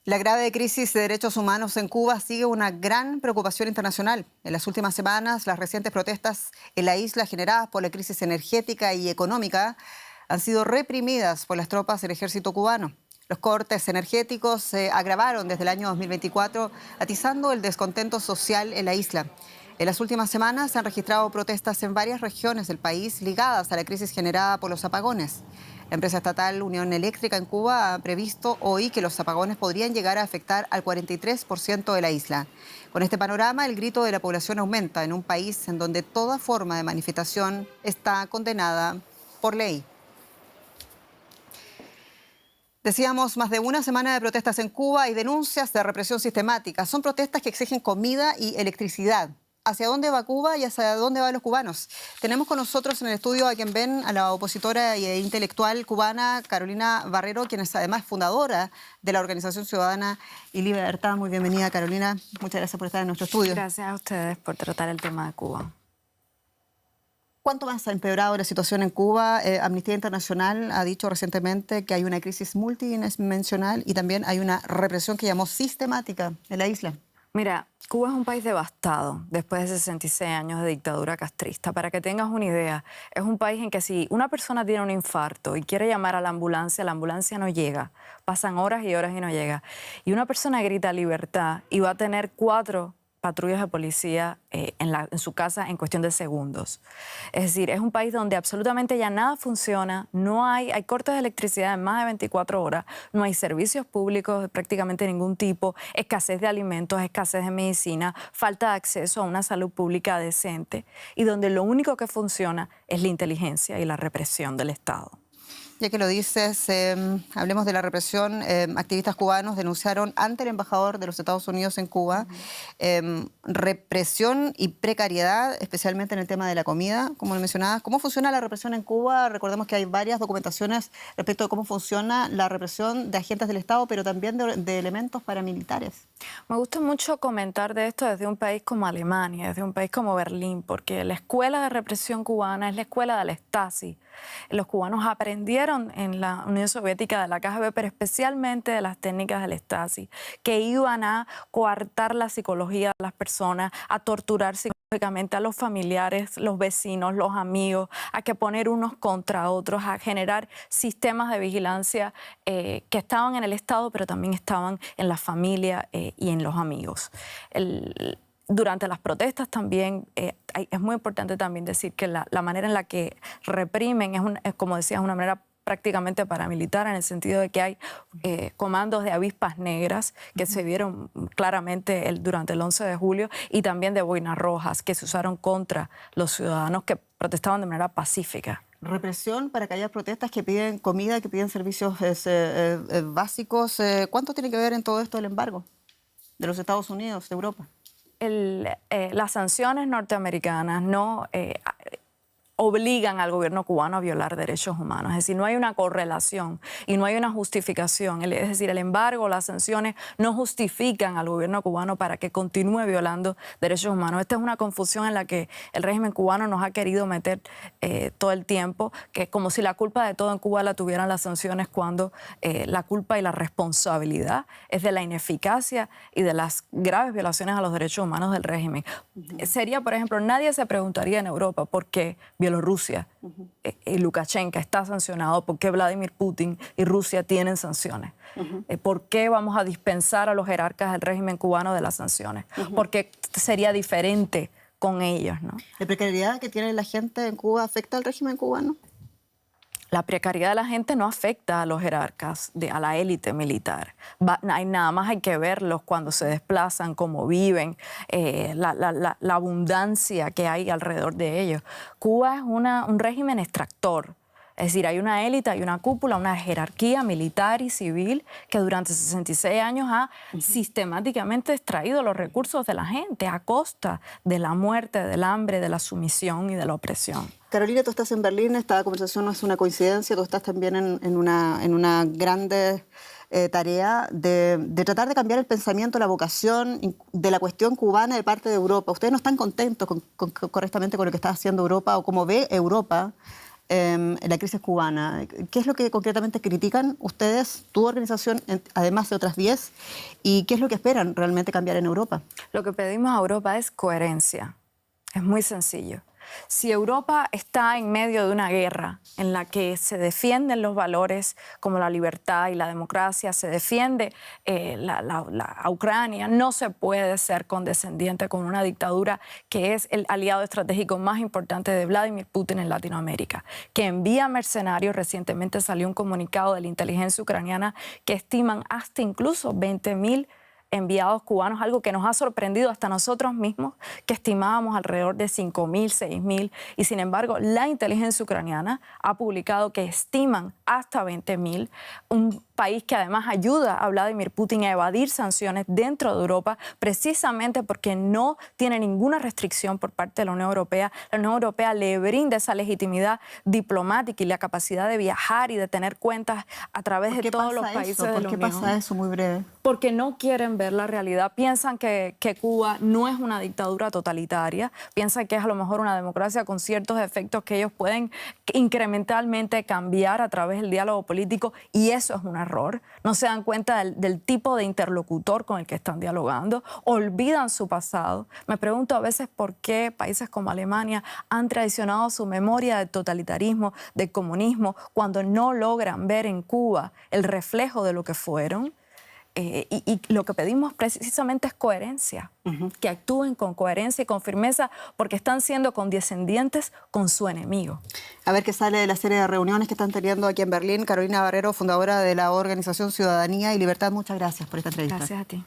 La grave crisis de derechos humanos en Cuba sigue una gran preocupación internacional. En las últimas semanas, las recientes protestas en la isla generadas por la crisis energética y económica han sido reprimidas por las tropas del ejército cubano. Los cortes energéticos se agravaron desde el año 2024, atizando el descontento social en la isla. En las últimas semanas se han registrado protestas en varias regiones del país ligadas a la crisis generada por los apagones. La empresa estatal Unión Eléctrica en Cuba ha previsto hoy que los apagones podrían llegar a afectar al 43% de la isla. Con este panorama, el grito de la población aumenta en un país en donde toda forma de manifestación está condenada por ley. Decíamos, más de una semana de protestas en Cuba y denuncias de represión sistemática. Son protestas que exigen comida y electricidad. ¿Hacia dónde va Cuba y hacia dónde van los cubanos? Tenemos con nosotros en el estudio a quien ven a la opositora e intelectual cubana Carolina Barrero, quien es además fundadora de la Organización Ciudadana y Libertad. Muy bienvenida, Carolina. Muchas gracias por estar en nuestro estudio. Gracias a ustedes por tratar el tema de Cuba. ¿Cuánto más ha empeorado la situación en Cuba? Amnistía Internacional ha dicho recientemente que hay una crisis multidimensional y también hay una represión que llamó sistemática en la isla. Mira, Cuba es un país devastado después de 66 años de dictadura castrista. Para que tengas una idea, es un país en que si una persona tiene un infarto y quiere llamar a la ambulancia no llega. Pasan horas y horas y no llega. Y una persona grita libertad y va a tener 4 patrullas de policía en su casa en cuestión de segundos. Es decir, es un país donde absolutamente ya nada funciona, hay cortes de electricidad en más de 24 horas, no hay servicios públicos de prácticamente ningún tipo, escasez de alimentos, escasez de medicina, falta de acceso a una salud pública decente y donde lo único que funciona es la inteligencia y la represión del Estado. Ya que lo dices, hablemos de la represión. Activistas cubanos denunciaron ante el embajador de los Estados Unidos en Cuba represión y precariedad, especialmente en el tema de la comida, como lo mencionabas. ¿Cómo funciona la represión en Cuba? Recordemos que hay varias documentaciones respecto de cómo funciona la represión de agentes del Estado, pero también de elementos paramilitares. Me gusta mucho comentar de esto desde un país como Alemania, desde un país como Berlín, porque la escuela de represión cubana es la escuela de la Stasi. Los cubanos aprendieron en la Unión Soviética de la KGB, pero especialmente de las técnicas del Stasi, que iban a coartar la psicología de las personas, a torturar psicológicamente a los familiares, los vecinos, los amigos, a que poner unos contra otros, a generar sistemas de vigilancia que estaban en el Estado, pero también estaban en la familia y en los amigos. Durante las protestas también es muy importante también decir que la manera en la que reprimen es como decía, es una manera prácticamente paramilitar, en el sentido de que hay comandos de avispas negras que se vieron claramente durante el 11 de julio y también de boinas rojas que se usaron contra los ciudadanos que protestaban de manera pacífica. Represión para que haya protestas que piden comida, que piden servicios básicos. ¿Cuánto tiene que ver en todo esto el embargo de los Estados Unidos, de Europa? Las sanciones norteamericanas no obligan al gobierno cubano a violar derechos humanos. Es decir, no hay una correlación y no hay una justificación. Es decir, el embargo, las sanciones no justifican al gobierno cubano para que continúe violando derechos humanos. Esta es una confusión en la que el régimen cubano nos ha querido meter todo el tiempo, que como si la culpa de todo en Cuba la tuvieran las sanciones, cuando la culpa y la responsabilidad es de la ineficacia y de las graves violaciones a los derechos humanos del régimen. Sería, por ejemplo, nadie se preguntaría en Europa por qué Bielorrusia y Lukashenko está sancionado, por qué Vladimir Putin y Rusia tienen sanciones, por qué vamos a dispensar a los jerarcas del régimen cubano de las sanciones, porque sería diferente con ellos, ¿no? ¿La precariedad que tiene la gente en Cuba afecta al régimen cubano? La precariedad de la gente no afecta a los jerarcas, a la élite militar. Nada más hay que verlos cuando se desplazan, cómo viven, la abundancia que hay alrededor de ellos. Cuba es un régimen extractor. Es decir, hay una élite, hay una cúpula, una jerarquía militar y civil que durante 66 años ha sistemáticamente extraído los recursos de la gente a costa de la muerte, del hambre, de la sumisión y de la opresión. Carolina, tú estás en Berlín, esta conversación no es una coincidencia, tú estás también en una grande tarea de tratar de cambiar el pensamiento, la vocación de la cuestión cubana de parte de Europa. Ustedes no están contentos correctamente con lo que está haciendo Europa o cómo ve Europa la crisis cubana. ¿Qué es lo que concretamente critican ustedes, tu organización, además de otras 10? ¿Y qué es lo que esperan realmente cambiar en Europa? Lo que pedimos a Europa es coherencia. Es muy sencillo. Si Europa está en medio de una guerra en la que se defienden los valores como la libertad y la democracia, se defiende a Ucrania, no se puede ser condescendiente con una dictadura que es el aliado estratégico más importante de Vladimir Putin en Latinoamérica, que envía mercenarios. Recientemente salió un comunicado de la inteligencia ucraniana que estiman hasta incluso 20.000 enviados cubanos, algo que nos ha sorprendido hasta nosotros mismos, que estimábamos alrededor de 5.000, 6.000, y sin embargo la inteligencia ucraniana ha publicado que estiman hasta 20.000, un país que además ayuda a Vladimir Putin a evadir sanciones dentro de Europa, precisamente porque no tiene ninguna restricción por parte de la Unión Europea. La Unión Europea le brinda esa legitimidad diplomática y la capacidad de viajar y de tener cuentas a través de todos los países de la Unión. ¿Por qué pasa eso? Muy breve. Porque no quieren ver la realidad. Piensan que Cuba no es una dictadura totalitaria, piensan que es a lo mejor una democracia con ciertos efectos que ellos pueden incrementalmente cambiar a través del diálogo político, y eso es un error. No se dan cuenta del tipo de interlocutor con el que están dialogando, olvidan su pasado. Me pregunto a veces por qué países como Alemania han traicionado su memoria de totalitarismo, de comunismo, cuando no logran ver en Cuba el reflejo de lo que fueron. Y lo que pedimos precisamente es coherencia, que actúen con coherencia y con firmeza, porque están siendo condescendientes con su enemigo. A ver qué sale de la serie de reuniones que están teniendo aquí en Berlín. Carolina Barrero, fundadora de la organización Ciudadanía y Libertad, muchas gracias por esta entrevista. Gracias a ti.